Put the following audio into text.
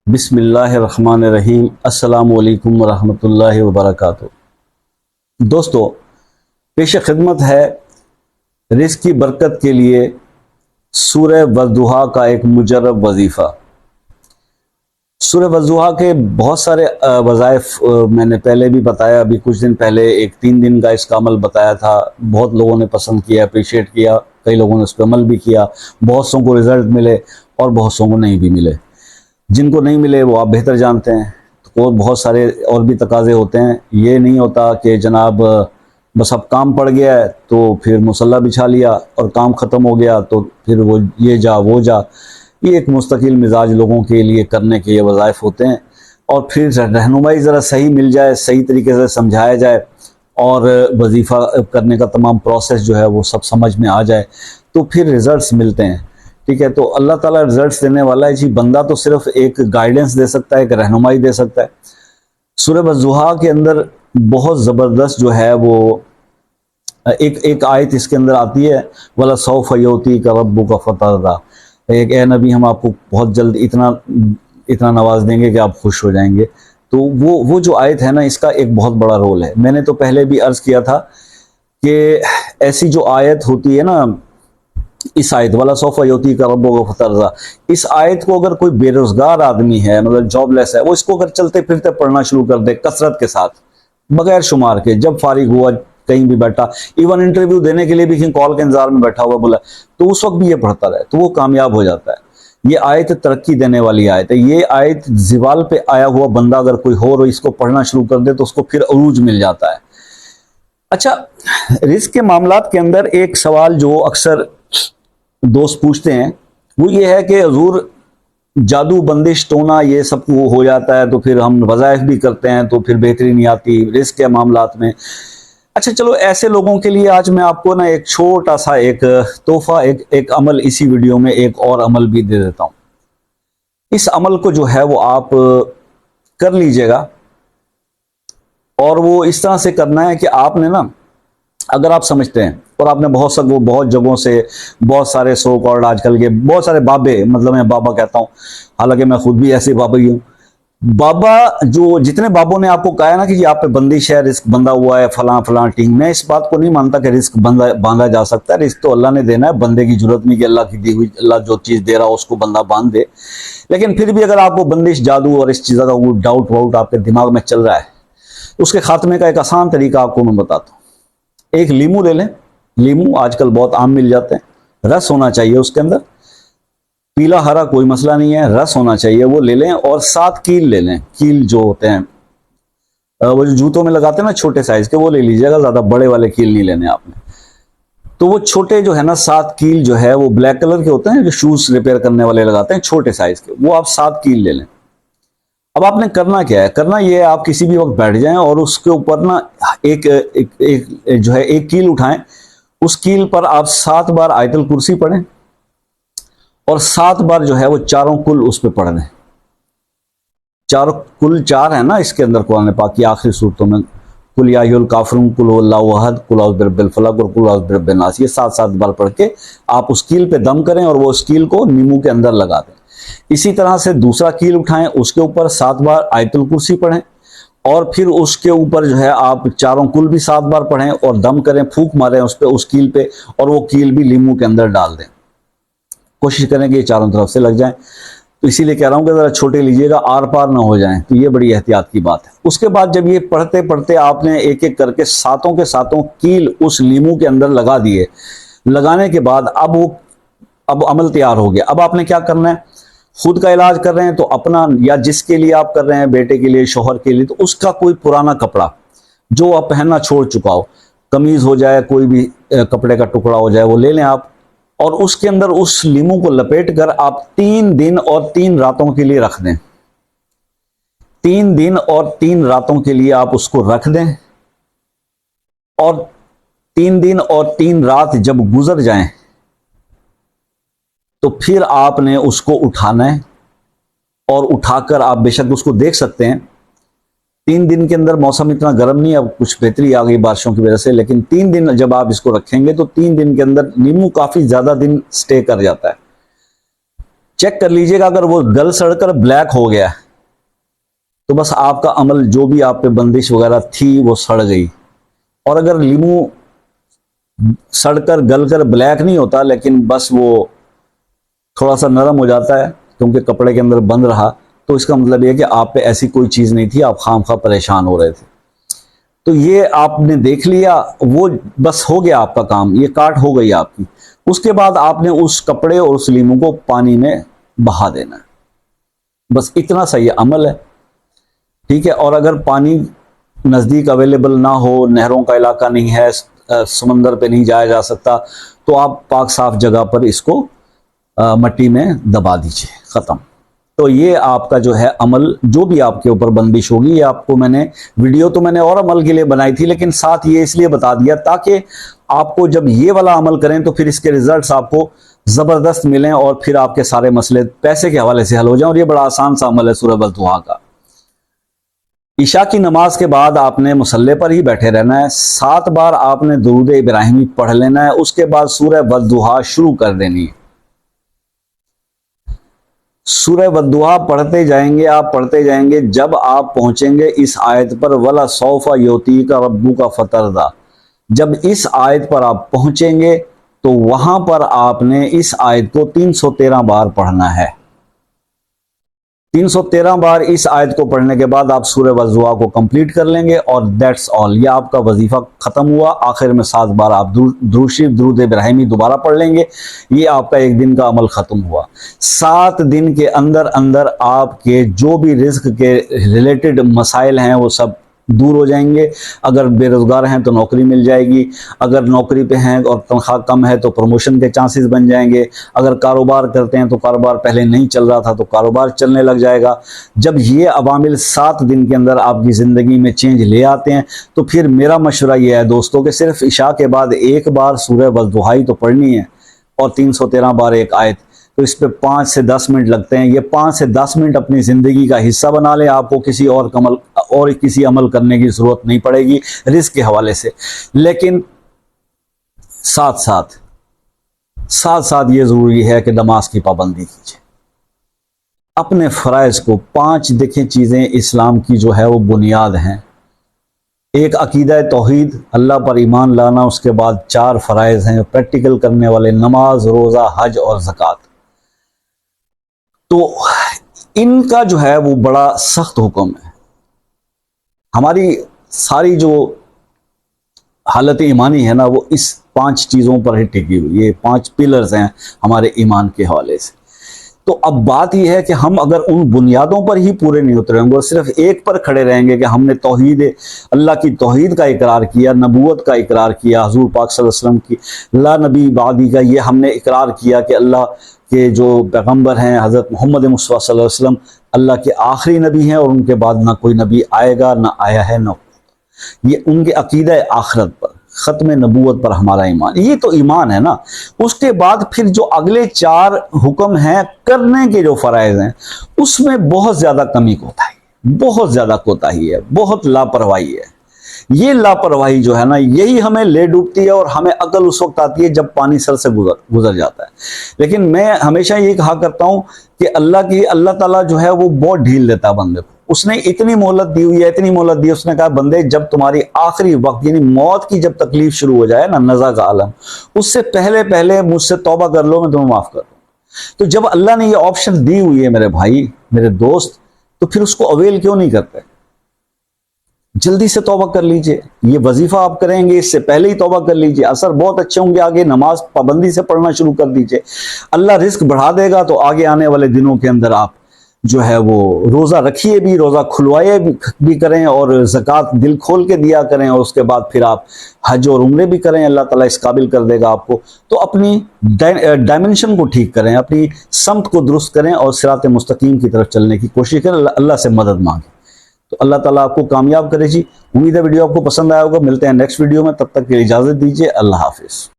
بسم اللہ الرحمن الرحیم۔ السلام علیکم ورحمۃ اللہ وبرکاتہ۔ دوستو، پیش خدمت ہے رزق کی برکت کے لیے سورہ والضحیٰ کا ایک مجرب وظیفہ۔ سورہ والضحیٰ کے بہت سارے وظائف میں نے پہلے بھی بتایا، ابھی کچھ دن پہلے ایک 3 دن کا اس کا عمل بتایا تھا۔ بہت لوگوں نے پسند کیا، اپریشیٹ کیا، کئی لوگوں نے اس پہ عمل بھی کیا، بہت سوں کو رزلٹ ملے اور بہت سوں کو نہیں بھی ملے۔ جن کو نہیں ملے وہ آپ بہتر جانتے ہیں، تو بہت سارے اور بھی تقاضے ہوتے ہیں۔ یہ نہیں ہوتا کہ جناب بس اب کام پڑ گیا ہے تو پھر مصلح بچھا لیا اور کام ختم ہو گیا تو پھر وہ یہ جا وہ جا۔ یہ ایک مستقل مزاج لوگوں کے لیے کرنے کے یہ وظائف ہوتے ہیں، اور پھر رہنمائی ذرا صحیح مل جائے، صحیح طریقے سے سمجھایا جائے اور وظیفہ کرنے کا تمام پروسیس جو ہے وہ سب سمجھ میں آ جائے تو پھر ریزلٹس ملتے ہیں۔ ٹھیک ہے، تو اللہ تعالیٰ رزلٹس دینے والا ہے جی، بندہ تو صرف ایک گائیڈنس دے سکتا ہے، ایک رہنمائی دے سکتا ہے۔ سورہ والضحیٰ کے اندر بہت زبردست جو ہے وہ ایک آیت اس کے اندر آتی ہے، وَلَسَوْفَ يُعْطِيكَ رَبُّكَ فَتَرْضَىٰ۔ ایک اے نبی، ہم آپ کو بہت جلد اتنا نواز دیں گے کہ آپ خوش ہو جائیں گے۔ تو وہ جو آیت ہے نا، اس کا ایک بہت بڑا رول ہے۔ میں نے تو پہلے بھی عرض کیا تھا کہ ایسی جو آیت ہوتی ہے نا، اس آیت والا سوف یوتی کا ربو فترضا، اس آیت کو اگر کوئی بے روزگار آدمی ہے، مطلب جاب لیس ہے، وہ اس کو اگر چلتے پھرتے پڑھنا شروع کر دے کثرت کے ساتھ، بغیر شمار کے، جب فارغ ہوا کہیں بھی بیٹھا، ایون انٹرویو دینے کے لیے بھی کال کے انتظار میں بیٹھا ہوا بولا، تو اس وقت بھی یہ پڑھتا رہے تو وہ کامیاب ہو جاتا ہے۔ یہ آیت ترقی دینے والی آیت ہے۔ یہ آیت زوال پہ آیا ہوا بندہ اگر کوئی ہو اور اس کو پڑھنا شروع کر دے تو اس کو پھر عروج مل جاتا ہے۔ اچھا، رزق کے معاملات کے اندر ایک سوال جو اکثر دوست پوچھتے ہیں وہ یہ ہے کہ حضور جادو بندش ٹونا یہ سب ہو جاتا ہے تو پھر ہم وظائف بھی کرتے ہیں تو پھر بہتری نہیں آتی رزق کے معاملات میں۔ اچھا چلو، ایسے لوگوں کے لیے آج میں آپ کو نا ایک چھوٹا سا ایک تحفہ، ایک عمل اسی ویڈیو میں ایک اور عمل بھی دے دیتا ہوں۔ اس عمل کو جو ہے وہ آپ کر لیجئے گا، اور وہ اس طرح سے کرنا ہے کہ آپ نے نا، اگر آپ سمجھتے ہیں اور آپ نے بہت جگہوں سے بہت سارے سو کالڈ آج کل کے بہت سارے بابے، مطلب میں بابا کہتا ہوں، حالانکہ میں خود بھی ایسے بابا ہی ہوں، بابا جو جتنے بابوں نے آپ کو کہا ہے نا کہ جی آپ پہ بندش ہے، رزق بندہ ہوا ہے فلاں فلاں ٹیم، میں اس بات کو نہیں مانتا کہ رزق باندھا جا سکتا ہے۔ رزق تو اللہ نے دینا ہے، بندے کی ضرورت نہیں کہ اللہ کی دی ہوئی، اللہ جو چیز دے رہا ہو اس کو بندہ باندھ دے۔ لیکن پھر بھی اگر آپ کو بندش، جادو اور اس چیزوں کا وہ ڈاؤٹ واؤٹ آپ کے دماغ میں چل رہا ہے، اس کے خاتمے کا ایک آسان طریقہ آپ کو میں بتاتا ہوں۔ ایک لیمو لے لیں، لیمو آج کل بہت عام مل جاتے ہیں، رس ہونا چاہیے اس کے اندر، پیلا ہرا کوئی مسئلہ نہیں ہے، رس ہونا چاہیے، وہ لے لیں، اور 7 کیل لے لیں۔ کیل جو ہوتے ہیں وہ جو جوتوں میں لگاتے ہیں نا چھوٹے سائز کے، وہ لے لیجیے گا، زیادہ بڑے والے کیل نہیں لینے آپ نے۔ تو وہ چھوٹے جو ہے نا 7 کیل جو ہے وہ بلیک کلر کے ہوتے ہیں، جو شوز ریپیئر کرنے والے لگاتے ہیں چھوٹے سائز کے، وہ آپ 7 کیل لے لیں۔ اب آپ نے کرنا کیا ہے؟ کرنا یہ ہے، آپ کسی بھی وقت بیٹھ جائیں اور اس کے اوپر نا ایک کیل اٹھائیں، اس کیل پر آپ 7 بار آیت الکرسی پڑھیں، اور 7 بار جو ہے وہ چاروں کل اس پہ پڑھ دیں۔ کل 4 ہے نا اس کے اندر قرآن پاک کی آخری صورتوں میں، قل یا ایھا الکافرون، قل هو اللہ احد، قل اعوذ برب الفلق اور قل اعوذ برب الناس، یہ 7 بار پڑھ کے آپ اس کیل پہ دم کریں اور وہ اس کیل کو نیمو کے اندر لگا دیں۔ اسی طرح سے دوسرا کیل اٹھائیں، اس کے اوپر 7 بار آیت الکرسی پڑھیں، اور پھر اس کے اوپر جو ہے آپ چاروں کل بھی 7 بار پڑھیں اور دم کریں، پھونک ماریں اس پہ، اس کیل پہ، اور وہ کیل بھی لیمو کے اندر ڈال دیں۔ کوشش کریں کہ یہ چاروں طرف سے لگ جائیں، تو اسی لیے کہہ رہا ہوں کہ ذرا چھوٹے لیجئے گا، آر پار نہ ہو جائیں، تو یہ بڑی احتیاط کی بات ہے۔ اس کے بعد جب یہ پڑھتے پڑھتے آپ نے ایک ایک کر کے 7 کے 7 کیل اس لیمو کے اندر لگا دیے، لگانے کے بعد اب عمل تیار ہو گیا۔ اب آپ نے کیا کرنا ہے؟ خود کا علاج کر رہے ہیں تو اپنا، یا جس کے لیے آپ کر رہے ہیں، بیٹے کے لیے، شوہر کے لیے، تو اس کا کوئی پرانا کپڑا جو آپ پہننا چھوڑ چکا ہو، قمیض ہو جائے، کوئی بھی کپڑے کا ٹکڑا ہو جائے، وہ لے لیں آپ، اور اس کے اندر اس لیمو کو لپیٹ کر آپ 3 دن اور 3 راتوں کے لیے رکھ دیں۔ 3 دن اور 3 راتوں کے لیے آپ اس کو رکھ دیں، اور 3 دن اور 3 رات جب گزر جائیں تو پھر آپ نے اس کو اٹھانا ہے، اور اٹھا کر آپ بے شک اس کو دیکھ سکتے ہیں۔ 3 دن کے اندر موسم اتنا گرم نہیں، اب کچھ بہتری آ گئی بارشوں کی وجہ سے، لیکن 3 دن جب آپ اس کو رکھیں گے تو 3 دن کے اندر نیمو کافی زیادہ دن سٹے کر جاتا ہے۔ چیک کر لیجئے گا، اگر وہ گل سڑ کر بلیک ہو گیا تو بس آپ کا عمل جو بھی آپ پہ بندش وغیرہ تھی وہ سڑ گئی. اور اگر لیمو سڑ کر گل کر بلیک نہیں ہوتا لیکن بس وہ تھوڑا سا نرم ہو جاتا ہے کیونکہ کپڑے کے اندر بند رہا، تو اس کا مطلب یہ ہے کہ آپ پہ ایسی کوئی چیز نہیں تھی، آپ خواہ پریشان ہو رہے تھے. تو یہ آپ نے دیکھ لیا، وہ بس ہو گیا آپ کا کام، یہ کاٹ ہو گئی آپ کی. اس کے بعد آپ نے اس کپڑے اور اس لیمو کو پانی میں بہا دینا ہے، بس اتنا سا یہ عمل ہے. ٹھیک ہے. اور اگر پانی نزدیک اویلیبل نہ ہو، نہروں کا علاقہ نہیں ہے، سمندر پہ نہیں جایا جا سکتا، تو آپ پاک صاف جگہ پر اس کو مٹی میں دبا دیجئے، ختم. تو یہ آپ کا جو ہے عمل، جو بھی آپ کے اوپر بندش ہوگی، یہ آپ کو میں نے ویڈیو تو میں نے اور عمل کے لیے بنائی تھی، لیکن ساتھ یہ اس لیے بتا دیا تاکہ آپ کو جب یہ والا عمل کریں تو پھر اس کے ریزلٹس آپ کو زبردست ملیں اور پھر آپ کے سارے مسئلے پیسے کے حوالے سے حل ہو جائیں. اور یہ بڑا آسان سا عمل ہے سورہ والضحیٰ کا. عشاء کی نماز کے بعد آپ نے مصلی پر ہی بیٹھے رہنا ہے، 7 بار آپ نے درود ابراہیمی پڑھ لینا ہے، اس کے بعد سورہ والضحیٰ شروع کر دینی ہے. سورہ والضحیٰ پڑھتے جائیں گے، آپ پڑھتے جائیں گے، جب آپ پہنچیں گے اس آیت پر وَلَسَوْفَ يُعْطِيكَ رَبُّكَ فَتَرْضَىٰ، جب اس آیت پر آپ پہنچیں گے تو وہاں پر آپ نے اس آیت کو 313 بار پڑھنا ہے. 313 بار اس آیت کو پڑھنے کے بعد آپ سورہ والضحیٰ کو کمپلیٹ کر لیں گے اور دیٹس آل، یہ آپ کا وظیفہ ختم ہوا. آخر میں 7 بار آپ درود شریف درود ابراہیمی دوبارہ پڑھ لیں گے، یہ آپ کا ایک دن کا عمل ختم ہوا. 7 دن کے اندر اندر آپ کے جو بھی رزق کے ریلیٹڈ مسائل ہیں وہ سب دور ہو جائیں گے. اگر بے روزگار ہیں تو نوکری مل جائے گی، اگر نوکری پہ ہیں اور تنخواہ کم ہے تو پروموشن کے چانسز بن جائیں گے، اگر کاروبار کرتے ہیں تو کاروبار پہلے نہیں چل رہا تھا تو کاروبار چلنے لگ جائے گا. جب یہ عوامل 7 دن کے اندر آپ کی زندگی میں چینج لے آتے ہیں تو پھر میرا مشورہ یہ ہے دوستوں کہ صرف عشاء کے بعد ایک بار سورہ والضحیٰ تو پڑھنی ہے اور 313 بار ایک آیت، تو اس پہ 5 سے 10 منٹ لگتے ہیں. یہ 5 سے 10 منٹ اپنی زندگی کا حصہ بنا لیں، آپ کو کسی اور کسی عمل کرنے کی ضرورت نہیں پڑے گی رزق کے حوالے سے. لیکن ساتھ ساتھ یہ ضروری ہے کہ نماز کی پابندی کیجیے، اپنے فرائض کو 5 دیکھیں چیزیں اسلام کی جو ہے وہ بنیاد ہیں. ایک عقیدہ توحید، اللہ پر ایمان لانا، اس کے بعد 4 فرائض ہیں پریکٹیکل کرنے والے، نماز، روزہ، حج اور زکوٰۃ. تو ان کا جو ہے وہ بڑا سخت حکم ہے. ہماری ساری جو حالت ایمانی ہے نا وہ اس 5 چیزوں پر ہی ٹکی ہوئی، یہ 5 پلرز ہیں ہمارے ایمان کے حوالے سے. تو اب بات یہ ہے کہ ہم اگر ان بنیادوں پر ہی پورے نہیں اتریں گے اور صرف ایک پر کھڑے رہیں گے کہ ہم نے توحید، اللہ کی توحید کا اقرار کیا، نبوت کا اقرار کیا، حضور پاک صلی اللہ علیہ وسلم کی لا نبی بعدی کا یہ ہم نے اقرار کیا کہ اللہ کے جو پیغمبر ہیں حضرت محمد مصطفیٰ صلی اللہ علیہ وسلم اللہ کے آخری نبی ہیں اور ان کے بعد نہ کوئی نبی آئے گا، نہ آیا ہے، نہ یہ ان کے عقیدہ آخرت پر، ختم نبوت پر ہمارا ایمان، یہ تو ایمان ہے نا. اس کے بعد پھر جو اگلے 4 حکم ہیں کرنے کے جو فرائض ہیں اس میں بہت زیادہ کمی کوتاہی، بہت زیادہ کوتاہی ہے، بہت لاپرواہی ہے. یہ لاپرواہی جو ہے نا یہی ہمیں لے ڈوبتی ہے اور ہمیں عقل اس وقت آتی ہے جب پانی سر سے گزر جاتا ہے. لیکن میں ہمیشہ یہ کہا کرتا ہوں کہ اللہ تعالیٰ جو ہے وہ بہت ڈھیل دیتا ہے بندے کو. اس نے اتنی مہلت دی ہوئی ہے، اتنی مہلت دی، اس نے کہا بندے جب تمہاری آخری وقت یعنی موت کی جب تکلیف شروع ہو جائے نا، نزع کا عالم، اس سے پہلے مجھ سے توبہ کر لو، میں تمہیں معاف کر دوں. تو جب اللہ نے یہ آپشن دی ہوئی ہے میرے بھائی، میرے دوست، تو پھر اس کو اویل کیوں نہیں کرتے؟ جلدی سے توبہ کر لیجئے. یہ وظیفہ آپ کریں گے اس سے پہلے ہی توبہ کر لیجئے، اثر بہت اچھے ہوں گے. آگے نماز پابندی سے پڑھنا شروع کر دیجئے، اللہ رزق بڑھا دے گا. تو آگے آنے والے دنوں کے اندر آپ جو ہے وہ روزہ رکھیے بھی، روزہ کھلوائے بھی کریں اور زکوٰۃ دل کھول کے دیا کریں، اور اس کے بعد پھر آپ حج اور عمرے بھی کریں، اللہ تعالیٰ اس قابل کر دے گا آپ کو. تو اپنی ڈائمنشن کو ٹھیک کریں، اپنی سمت کو درست کریں اور صراط مستقیم کی طرف چلنے کی کوشش کریں، اللہ سے مدد مانگیں. تو اللہ تعالیٰ آپ کو کامیاب کرے جی. امید ہے ویڈیو آپ کو پسند آیا ہوگا. ملتے ہیں نیکسٹ ویڈیو میں، تب تک کے لیے اجازت دیجیے. اللہ حافظ.